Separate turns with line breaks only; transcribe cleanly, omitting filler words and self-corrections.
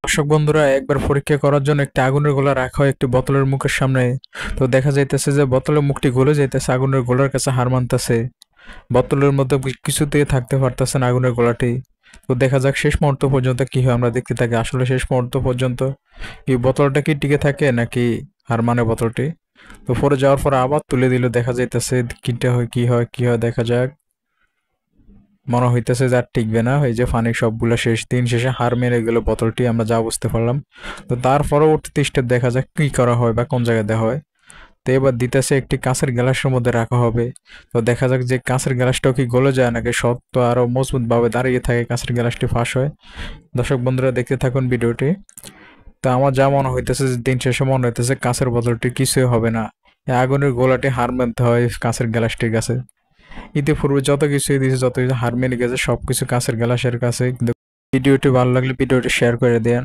দর্শক বন্ধুরা, একবার পরীক্ষা করার জন্য একটি আগুনের গোলা রাখা হয় একটি বোতলের মুখের সামনে। তো দেখা যাইতেছে যে বোতলের মুখটি গলে যাইতেছে, আগুনের গোলার কাছে হার মানতেছে। বোতলের মধ্যে কিছুতেই থাকতে পারতেছে না আগুনের গোলাটি। তো দেখা যাক শেষ মুহূর্ত পর্যন্ত কি হয়, আমরা দেখতে থাকি। আসলে শেষ মুহূর্ত পর্যন্ত এই বোতলটা কি টিকে থাকে নাকি হার মানে বোতলটি। তো পরে যাওয়ার পর আবার তুলে দিল, দেখা যাইতেছে কিটা হয় কি হয় কি হয়, দেখা যাক। মনে হইতেছে যে আর টিকবে না, এই যে পানি সবগুলো শেষ, দিন শেষে হার মেরে গেল বোতলটি, আমরা যা বুঝতে পারলাম। তো তার পরবর্তীতে স্টেপ দেখা যাক কি করা হয় বা কোন জায়গায় দেওয়া হয়। তো এবার দিতেছে একটি কাঁচের গ্লাসের মধ্যে রাখা হবে। তো দেখা যাক যে কাঁচের গ্লাসটাও কি গলে যায় নাকি শক্ত আরো মজবুত ভাবে দাঁড়িয়ে থাকে, কাঁচের গ্লাসটি ফাঁস হয়। দর্শক বন্ধুরা, দেখতে থাকুন ভিডিওটি। তো আমার যা মনে হইতেছে যে দিন শেষে মনে হইতেছে কাঁচের বোতলটি কিছুই হবে না, এই আগুনের গোলাটি হার মানতে হয় কাঁচের গ্লাসটির কাছে। ইতিপূর্বে যত কিছুই দিয়েছে, যত কিছু হার মেনে গেছে, সবকিছু কাঁচের গ্লাসের কাছে। কিন্তু ভিডিওটি ভালো লাগলে ভিডিওটি শেয়ার করে দেন।